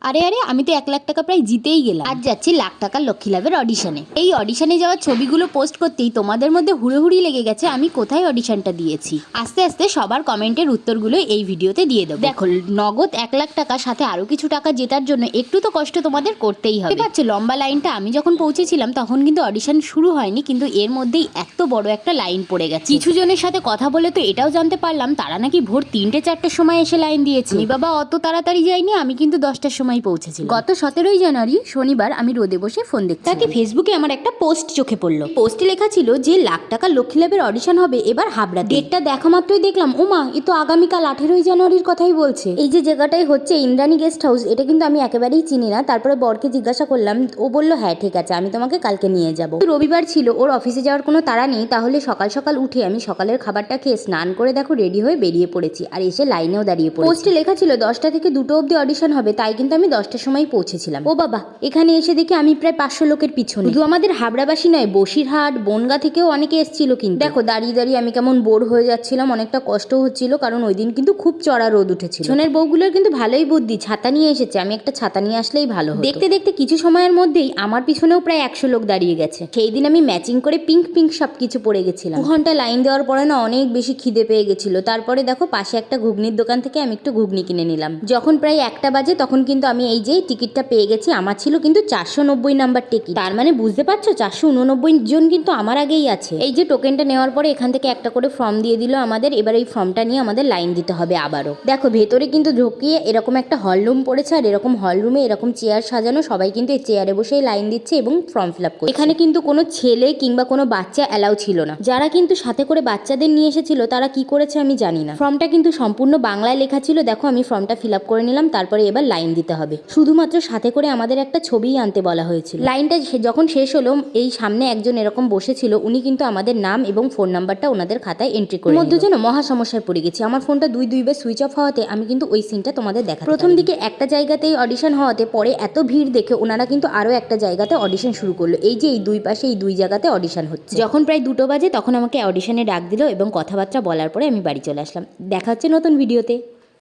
আরে আরে, আমি তো 1 লাখ টাকা প্রায় জিতেই গেলাম। আজ যাচ্ছি লাখ টাকার লক্ষ্মী লাভের অডিশনে। এই অডিশনে যাওয়ার ছবিগুলো পোস্ট করতেই তোমাদের মধ্যে হুড়োহুড়ি লেগে গেছে আমি কোথায় অডিশনটা দিয়েছি। আস্তে আস্তে সবার কমেন্টের উত্তরগুলো এই ভিডিওতে দিয়ে দেবো। দেখো, নগদ 1 লাখ টাকা সাথে আরো কিছু টাকা জেতার জন্য একটু তো কষ্ট তোমাদের করতেই হবে। পাচ্ছ লম্বা লাইনটা আমি যখন পৌঁছেছিলাম তখন কিন্তু অডিশন শুরু হয়নি, কিন্তু এর মধ্যেই এত বড় একটা লাইন পড়ে গেছে। কিছু জনের সাথে কথা বলে তো এটাও জানতে পারলাম তারা নাকি ভোর 3টে-4টের সময় এসে লাইন দিয়েছে। আমি বাবা অত তাড়াতাড়ি যাইনি, আমি কিন্তু 10টার সময় পৌঁছেছি। গত 17ই জানুয়ারি শনিবার আমি রোদে বসে ফোন দেখছি, তাতে ফেসবুকে আমার একটা পোস্ট চোখে পড়লো। পোস্টে লেখা ছিল যে লাখ টাকা লক্ষ্মী লাভের অডিশন হবে এবার হাবড়া। ডেটটা দেখা মাত্রই দেখলাম ওমা, এ তো আগামীকাল 18ই জানুয়ারির কথাই বলছে। এই যে জায়গাটাই হচ্ছে ইন্দ্রাণী গেস্ট হাউস, এটা কিন্তু আমি একেবারেই চিনি না। তারপরে বরকে জিজ্ঞাসা করলাম, ও বললো হ্যাঁ ঠিক আছে, আমি তোমাকে কালকে নিয়ে যাবো। রবিবার ছিল, ওর অফিসে যাওয়ার কোনো তাড়া নেই, তাহলে সকাল সকাল উঠে আমি সকালের খাবারটা খেয়ে স্নান করে দেখো রেডি হয়ে বেরিয়ে পড়েছি, আর এসে লাইনেও দাঁড়িয়ে পড়েছি। পোস্টে লেখা ছিল 10টা থেকে 2টো অবধি অডিশন হবে, তাই কিন্তু আমি 10টার সময় পৌঁছেছিলাম। ও বাবা, এখানে এসে দেখি আমি প্রায় 500 লোকের পিছনে। শুধু আমাদের হাবড়াবাসী নয়, বসিরহাট বনগা থেকেও অনেকে এসেছিল। কিন্তু দেখো দাঁড়িয়ে দাঁড়িয়ে আমি কেমন বোর হয়ে যাচ্ছিলাম, অনেকটা কষ্ট হচ্ছিল, কারণ ওই দিন কিন্তু খুব চড়া রোদ উঠেছিল। পিছনের বউগুলোর কিন্তু ভালোই বুদ্ধি, ছাতা নিয়ে এসেছে, আমি একটা ছাতা নিয়ে আসলেই ভালো হতো। দেখতে দেখতে কিছু সময়ের মধ্যেই আমার পিছনেও প্রায় 100 লোক দাঁড়িয়ে গেছে। সেই দিন আমি ম্যাচিং করে পিঙ্ক পিঙ্ক সবকিছু পরে গেছিলাম। 2 ঘন্টা লাইন দেওয়ার পরে না অনেক বেশি খিদে পেয়ে গেছিল। তারপরে দেখো পাশে একটা ঘুগনির দোকান থেকে আমি একটু ঘুগনি কিনে নিলাম। যখন প্রায় 1টা বাজে তখন কিন্তু আমি এই যে টিকিটটা পেয়ে গেছি। আমার ছিল কিন্তু 490 নাম্বার টিকিট। তার মানে বুঝতে পারছো 489 জন কিন্তু আমার আগেই আছে। এই যে টোকেনটা নেওয়ার পরে এখান থেকে একটা করে ফর্ম দিয়ে দিল আমাদের। এবার এই ফর্মটা নিয়ে আমাদের লাইন দিতে হবে আবারও। দেখো ভেতরে কিন্তু ঢুকিয়ে এরকম একটা হল রুম পড়েছে, আর এরকম হল রুমে এরকম চেয়ার সাজানো, সবাই কিন্তু এই চেয়ারে বসেই লাইন দিচ্ছে এবং ফর্ম ফিল আপ করছে। এখানে কিন্তু কোনো ছেলে কিংবা কোনো বাচ্চা অ্যালাউ ছিল না। যারা কিন্তু সাথে করে বাচ্চাদের নিয়ে এসেছিল তারা কি করেছে আমি জানি না। ফর্মটা কিন্তু সম্পূর্ণ বাংলায় লেখা ছিল। দেখো আমি ফর্মটা ফিল আপ করে নিলাম, তারপরে এবার লাইন দিতে হবে। শুধুমাত্র সাথে করে আমাদের একটা ছবি আনতে বলা হয়েছিল। লাইনটা যখন শেষ হলো, এই সামনে একজন এরকম বসেছিল, উনি কিন্তু আমাদের নাম এবং ফোন নাম্বারটা ওনাদের খাতায় এন্ট্রি করে মধ্যে যেন মহা সমস্যায় পড়ে গেছি। আমার ফোনটা দুইবার সুইচ অফ হওয়াতে আমি কিন্তু ওই সিনটা তোমাদের দেখা। প্রথম দিকে একটা জায়গাতেই অডিশন হওয়াতে পরে এত ভিড় দেখে ওনারা কিন্তু আরো একটা জায়গাতে অডিশন শুরু করলো। এই যে এই দুই পাশে এই 2 জায়গাতে অডিশন হচ্ছে। যখন প্রায় 2টো বাজে তখন আমাকে অডিশনে ডাক দিল এবং কথাবার্তা বলার পরে আমি বাড়ি চলে আসলাম। দেখা হচ্ছে নতুন ভিডিওতে।